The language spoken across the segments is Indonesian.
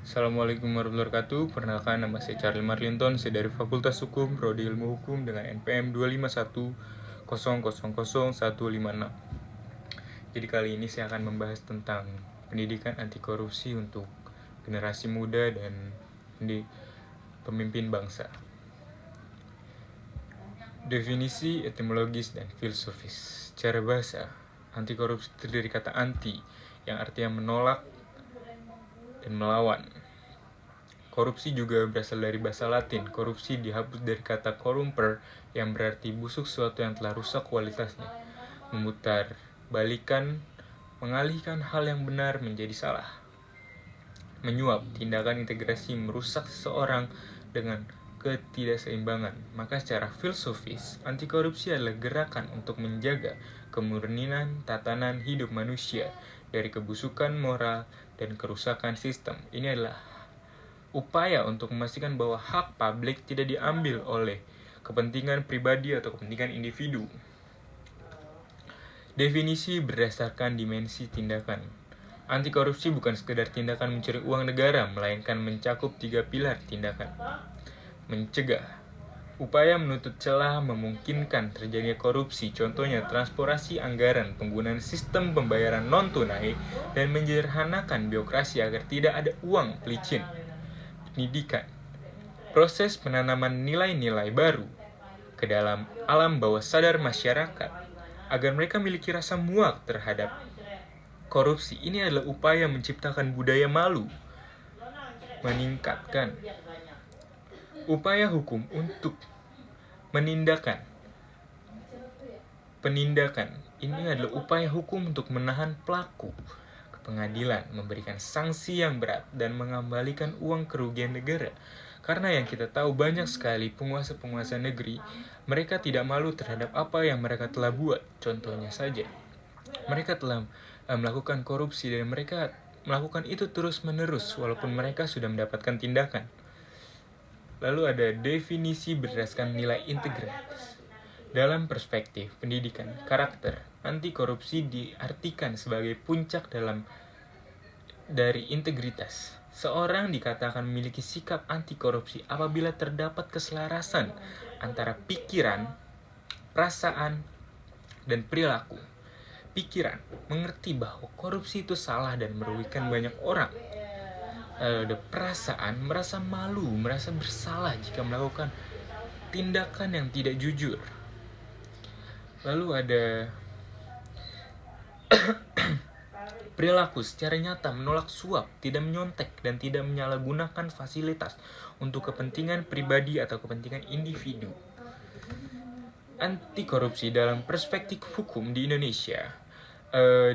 Assalamualaikum warahmatullahi wabarakatuh. Perkenalkan, nama saya Charlie Marlinton. Saya dari Fakultas Hukum, Prodi Ilmu Hukum dengan NPM 251000156. Jadi kali ini saya akan membahas tentang pendidikan anti korupsi untuk generasi muda dan pemimpin bangsa. Definisi etimologis dan filosofis. Secara bahasa, anti korupsi terdiri kata anti yang artinya menolak dan melawan. Korupsi juga berasal dari bahasa Latin. Korupsi dihapus dari kata corrumper yang berarti busuk sesuatu yang telah rusak kualitasnya, memutar balikan, mengalihkan hal yang benar menjadi salah. Menyuap, tindakan integrasi merusak seseorang dengan ketidakseimbangan. Maka secara filosofis, anti korupsi adalah gerakan untuk menjaga kemurnian tatanan hidup manusia dari kebusukan moral dan kerusakan sistem. Ini adalah upaya untuk memastikan bahwa hak publik tidak diambil oleh kepentingan pribadi atau kepentingan individu. Definisi berdasarkan dimensi tindakan. Anti korupsi bukan sekedar tindakan mencuri uang negara, melainkan mencakup 3 pilar tindakan. Mencegah. Upaya menutup celah memungkinkan terjadinya korupsi, contohnya transportasi anggaran, penggunaan sistem pembayaran non-tunai, dan menyederhanakan birokrasi agar tidak ada uang pelicin. Pendidikan. Proses penanaman nilai-nilai baru ke dalam alam bawah sadar masyarakat agar mereka memiliki rasa muak terhadap korupsi. Ini adalah upaya menciptakan budaya malu, meningkatkan upaya hukum untuk penindakan. Ini adalah upaya hukum untuk menahan pelaku ke pengadilan, memberikan sanksi yang berat, dan mengembalikan uang kerugian negara. Karena yang kita tahu banyak sekali penguasa-penguasa negeri, mereka tidak malu terhadap apa yang mereka telah buat. Contohnya saja, mereka telah melakukan korupsi dan mereka melakukan itu terus-menerus walaupun mereka sudah mendapatkan tindakan. Lalu ada definisi berdasarkan nilai integritas. Dalam perspektif pendidikan karakter, anti korupsi diartikan sebagai puncak dari integritas. Seorang dikatakan memiliki sikap anti korupsi apabila terdapat keselarasan antara pikiran, perasaan, dan perilaku. Pikiran mengerti bahwa korupsi itu salah dan merugikan banyak orang. Ada perasaan merasa malu, merasa bersalah jika melakukan tindakan yang tidak jujur. Lalu ada perilaku secara nyata menolak suap, tidak menyontek, dan tidak menyalahgunakan fasilitas untuk kepentingan pribadi atau kepentingan individu. Anti korupsi dalam perspektif hukum di Indonesia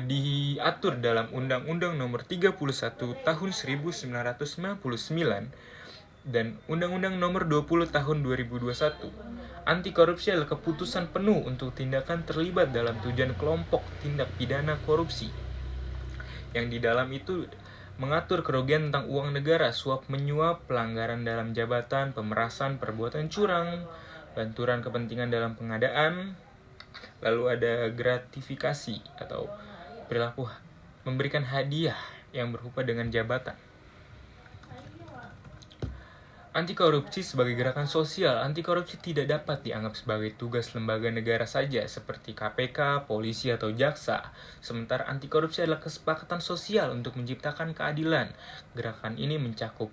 diatur dalam Undang-Undang Nomor 31 Tahun 1999 dan Undang-Undang Nomor 20 Tahun 2021. Anti korupsi adalah keputusan penuh untuk tindakan terlibat dalam tujuan kelompok tindak pidana korupsi, yang di dalam itu mengatur kerugian tentang uang negara, suap menyuap, pelanggaran dalam jabatan, pemerasan, perbuatan curang, benturan kepentingan dalam pengadaan. Lalu ada gratifikasi atau perilaku memberikan hadiah yang berupa dengan jabatan. Anti korupsi sebagai gerakan sosial. Anti korupsi tidak dapat dianggap sebagai tugas lembaga negara saja seperti KPK, polisi, atau jaksa. Sementara anti korupsi adalah kesepakatan sosial untuk menciptakan keadilan. Gerakan ini mencakup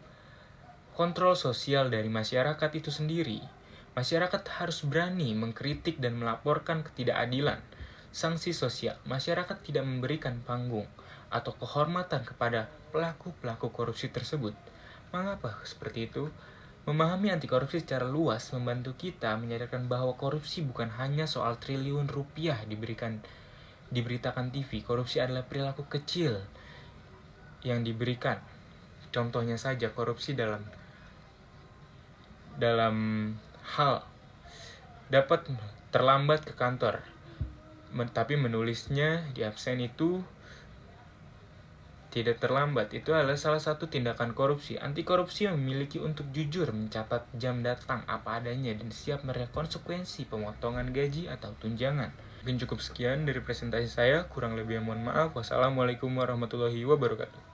kontrol sosial dari masyarakat itu sendiri. Masyarakat harus berani mengkritik dan melaporkan ketidakadilan. Sanksi sosial. Masyarakat tidak memberikan panggung atau kehormatan kepada pelaku-pelaku korupsi tersebut. Mengapa seperti itu? Memahami anti korupsi secara luas membantu kita menyadarkan bahwa korupsi bukan hanya soal triliun rupiah diberitakan TV. Korupsi adalah perilaku kecil yang diberikan. Contohnya saja korupsi dalam hal dapat terlambat ke kantor, tapi menulisnya di absen itu tidak terlambat. Itu adalah salah satu tindakan korupsi. Anti korupsi yang memiliki untuk jujur mencatat jam datang apa adanya dan siap menerima konsekuensi pemotongan gaji atau tunjangan. Mungkin cukup sekian dari presentasi saya, kurang lebih mohon maaf. Wassalamualaikum warahmatullahi wabarakatuh.